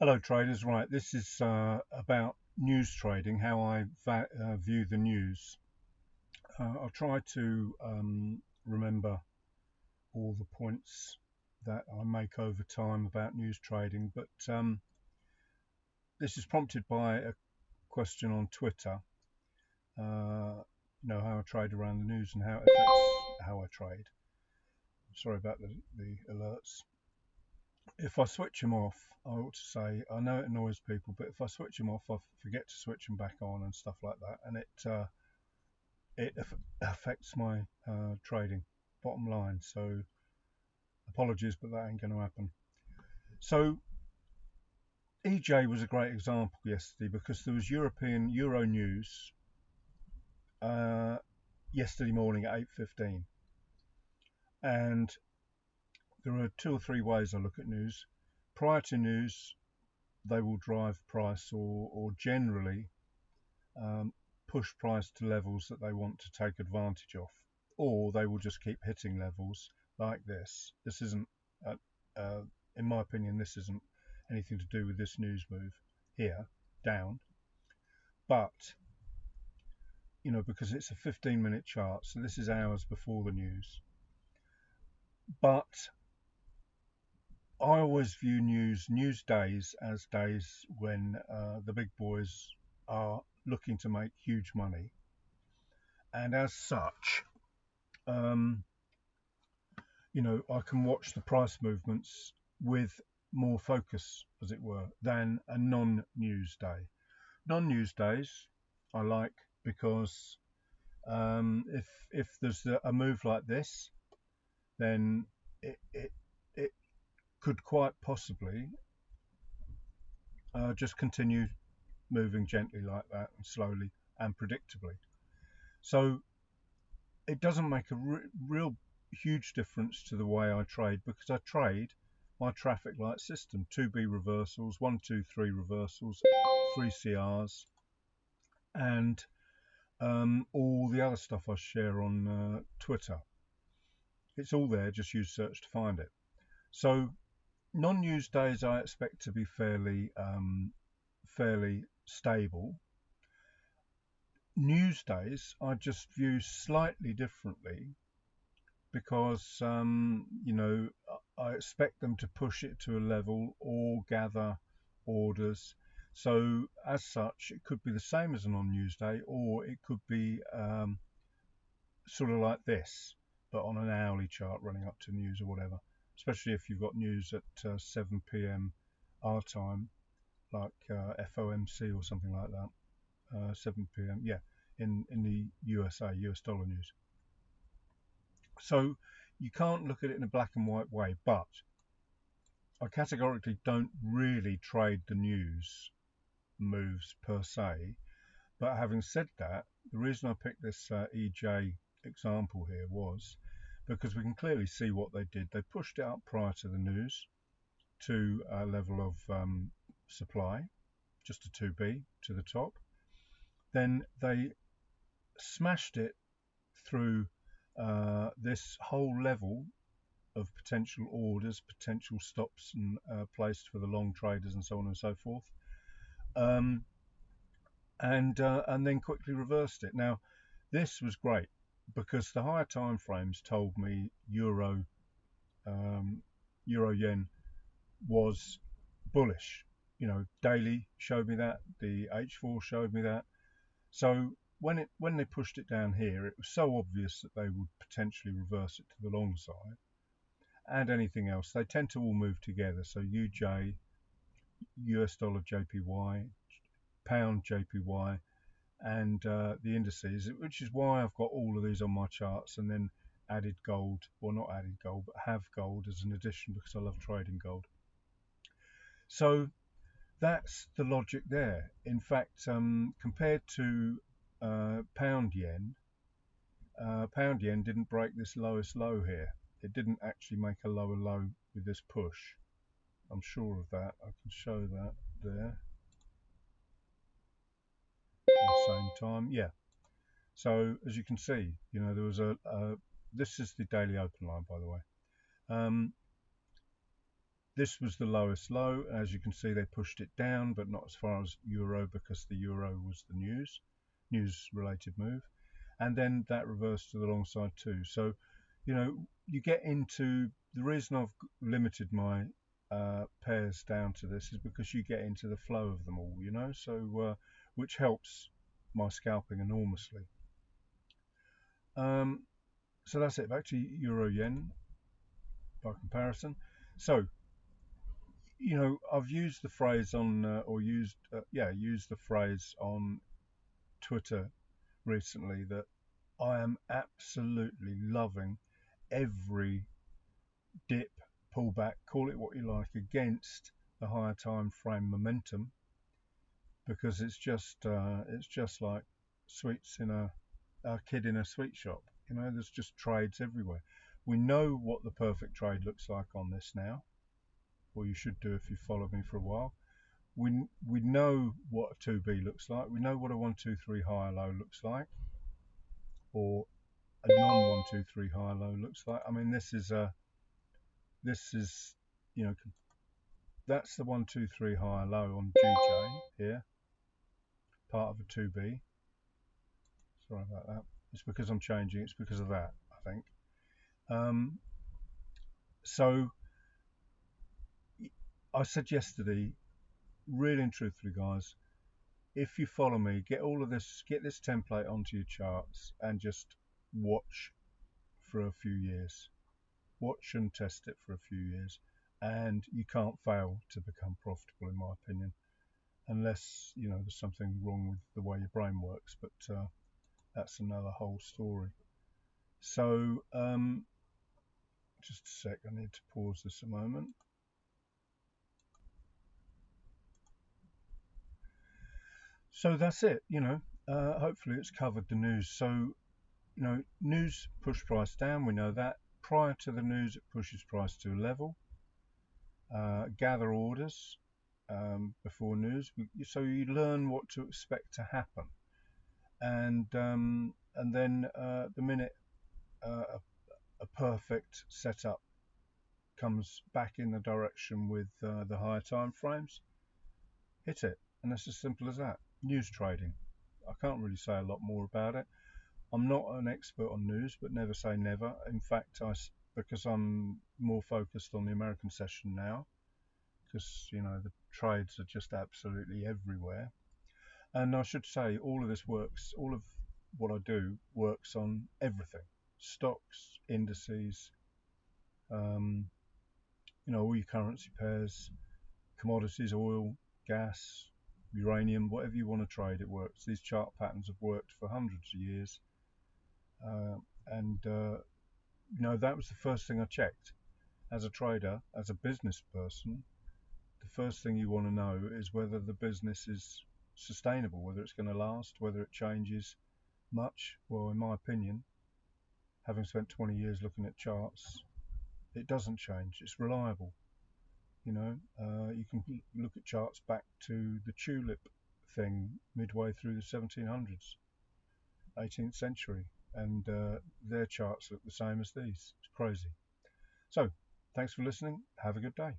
Hello traders, right, this is about news trading, how I view the news. I'll try to remember all the points that I make over time about news trading, but this is prompted by a question on Twitter, how I trade around the news and how it affects how I trade. Sorry about the alerts. If I switch them off, I ought to say, I know it annoys people, but if I switch them off, I forget to switch them back on and stuff like that, and it affects my trading bottom line. So apologies, but that ain't going to happen. So EJ was a great example yesterday because there was European Euro news yesterday morning at 8:15, and there are two or three ways I look at news. Prior to news, they will drive price or generally push price to levels that they want to take advantage of, or they will just keep hitting levels like this. This isn't, in my opinion, this isn't anything to do with this news move here, down, but because it's a 15-minute chart, so this is hours before the news. But I always view news days as days when the big boys are looking to make huge money, and as such, I can watch the price movements with more focus, as it were, than a non-news day. Non-news days I like because if there's a move like this, then it could quite possibly just continue moving gently like that and slowly and predictably. So it doesn't make a real huge difference to the way I trade because I trade my traffic light system: 2B reversals, 1, 2, 3 reversals, 3 CRs, and all the other stuff I share on Twitter. It's all there, just use search to find it. So non-news days I expect to be fairly stable. News days I just view slightly differently because I expect them to push it to a level or gather orders. So as such, it could be the same as a non-news day, or it could be sort of like this, but on an hourly chart running up to news or whatever. Especially if you've got news at 7 p.m. our time, like FOMC or something like that. 7 p.m. Yeah, in the USA, US dollar news. So you can't look at it in a black and white way, but I categorically don't really trade the news moves per se. But having said that, the reason I picked this EJ example here was because we can clearly see what they did. They pushed it up prior to the news to a level of supply, just a 2B to the top. Then they smashed it through this whole level of potential orders, potential stops and placed for the long traders and so on and so forth, and then quickly reversed it. Now, this was great because the higher time frames told me euro yen was bullish. Daily showed me that, the H4 showed me that. So when they pushed it down here, it was so obvious that they would potentially reverse it to the long side. And anything else, they tend to all move together. So UJ, US dollar JPY, pound JPY, and the indices, which is why I've got all of these on my charts, and then added gold, or not added gold, but have gold as an addition because I love trading gold. So that's the logic there. In fact, compared to pound yen didn't break this lowest low here. It didn't actually make a lower low with this push. I'm sure of that. I can show that there at the same time. Yeah. So as you can see, there was this is the daily open line, by the way. This was the lowest low. As you can see, they pushed it down, but not as far as euro, because the euro was the news related move. And then that reversed to the long side too. So, you get into the reason I've limited my pairs down to this is because you get into the flow of them all, so which helps my scalping enormously. So that's it. Back to euro yen by comparison. So, I've used the phrase on, used the phrase on Twitter recently that I am absolutely loving every dip, pullback, call it what you like, against the higher time frame momentum, because it's just like sweets in a kid in a sweet shop. There's just trades everywhere. We know what the perfect trade looks like on this now, or you should do if you followed me for a while. We know what a 2B looks like. We know what a 123 high low looks like, or a non 123 high low looks like. I mean, this is you know that's the 123 high low on GJ here, part of a 2B. Sorry about that. It's because I'm changing. It's because of that, I think. So I said yesterday, really and truthfully, guys, if you follow me, get this template onto your charts and just watch for a few years. Watch and test it for a few years, and you can't fail to become profitable, in my opinion, unless there's something wrong with the way your brain works. But that's another whole story. So just a sec, I need to pause this a moment. So that's it. Hopefully it's covered the news. So news push price down, we know that. Prior to the news, it pushes price to a level. Gather orders before news, so you learn what to expect to happen. And then the minute a perfect setup comes back in the direction with the higher time frames, hit it. And it's as simple as that. News trading. I can't really say a lot more about it. I'm not an expert on news, but never say never. In fact, because I'm more focused on the American session now, because the trades are just absolutely everywhere. And I should say, all of what I do works on everything: stocks, indices, all your currency pairs, commodities, oil, gas, uranium, whatever you want to trade, it works. These chart patterns have worked for hundreds of years. And that was the first thing I checked as a trader, as a business person. The first thing you want to know is whether the business is sustainable, whether it's going to last, whether it changes much. Well, in my opinion, having spent 20 years looking at charts, it doesn't change. It's reliable. You can look at charts back to the tulip thing midway through the 1700s, 18th century, and their charts look the same as these. It's crazy. So, thanks for listening. Have a good day.